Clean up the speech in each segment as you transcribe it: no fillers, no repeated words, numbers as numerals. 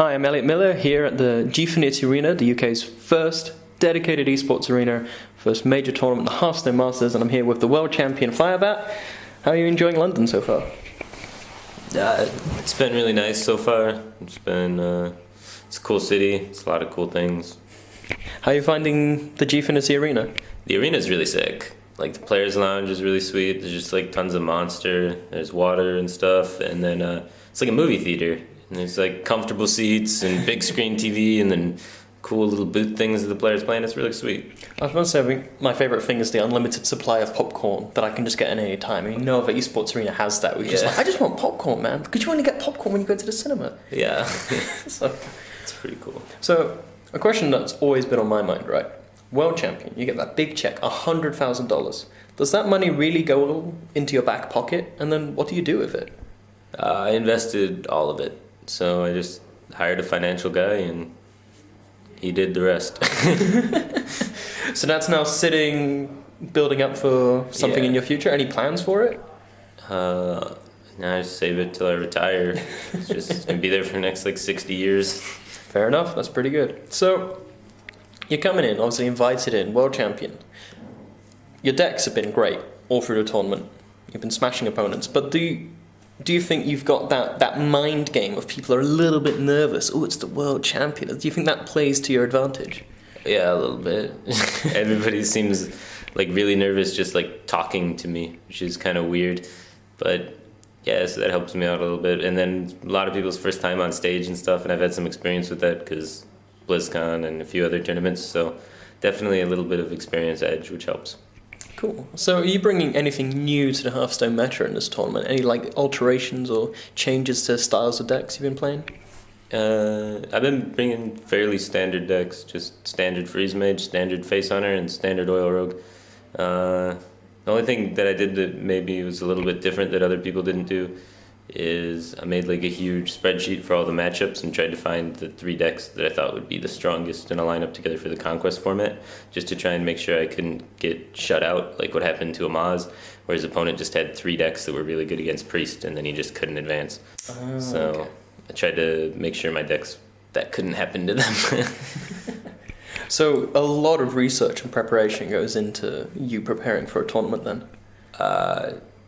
Hi, I'm Elliot Miller here at the Gfinity Arena, the UK's first dedicated esports arena, first major tournament, the Hearthstone Masters, and I'm here with the world champion Firebat. How are you enjoying London so far? It's been really nice so far. It's a cool city. It's a lot of cool things. How are you finding the Gfinity Arena? The arena's really sick. Like, the players' lounge is really sweet. There's just like tons of monster. There's water and stuff, and then it's like a movie theater. And there's like comfortable seats and big screen TV, and then cool little booth things that the players playing. It's really sweet. I was going to say, I think my favourite thing is the unlimited supply of popcorn that I can just get in any time. I mean, no other esports arena has that. We're just like, I just want popcorn, man. Because you only get popcorn when you go to the cinema. Yeah. So It's pretty cool. So, a question that's always been on my mind, right? World champion, you get that big check, $100,000. Does that money really go into your back pocket? And then what do you do with it? I invested all of it. So I just hired a financial guy and he did the rest. So that's now sitting, building up for something in your future? Any plans for it? Now I just save it till I retire. It's gonna be there for the next like 60 years. Fair enough, that's pretty good. So, you're coming in, obviously invited in, world champion. Your decks have been great all through the tournament. You've been smashing opponents, but do you think you've got that mind game of people are a little bit nervous? Oh, it's the world champion. Do you think that plays to your advantage? Yeah, a little bit. Everybody seems like really nervous just like talking to me, which is kind of weird. But yeah, so that helps me out a little bit. And then a lot of people's first time on stage and stuff, and I've had some experience with that because BlizzCon and a few other tournaments. So definitely a little bit of experience edge, which helps. Cool. So are you bringing anything new to the Hearthstone meta in this tournament? Any like alterations or changes to styles of decks you've been playing? I've been bringing fairly standard decks, just standard Freeze Mage, standard Face Hunter, and standard Oil Rogue. The only thing that I did that maybe was a little bit different that other people didn't do is I made like a huge spreadsheet for all the matchups and tried to find the 3 decks that I thought would be the strongest in a lineup together for the Conquest format, just to try and make sure I couldn't get shut out like what happened to Amaz, where his opponent just had 3 decks that were really good against Priest and then he just couldn't advance. Okay. I tried to make sure my decks, that couldn't happen to them. So a lot of research and preparation goes into you preparing for a tournament then?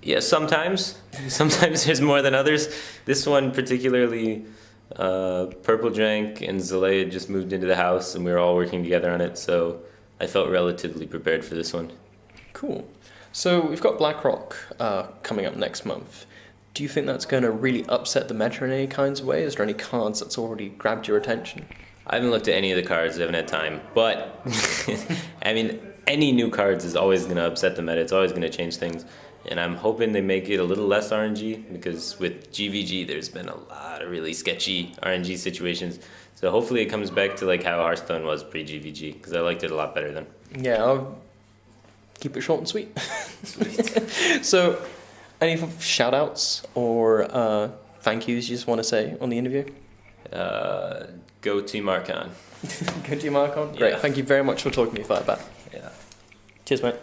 Yeah, sometimes. Sometimes there's more than others. This one particularly, Purple Drank and Zalea just moved into the house and we were all working together on it, so I felt relatively prepared for this one. Cool. So we've got BlackRock coming up next month. Do you think that's going to really upset the meta in any kinds of way? Is there any cards that's already grabbed your attention? I haven't looked at any of the cards, I haven't had time, but I mean, any new cards is always going to upset the meta, it's always going to change things. And I'm hoping they make it a little less RNG, because with GVG there's been a lot of really sketchy RNG situations. So hopefully it comes back to like how Hearthstone was pre-GVG, because I liked it a lot better then. Yeah, I'll keep it short and sweet. So, any shout outs or thank yous you just want to say on the interview? Go Team Archon. Go Team Archon? Great, Yeah. thank you very much for talking to me, Firebat. Yeah. Cheers, mate.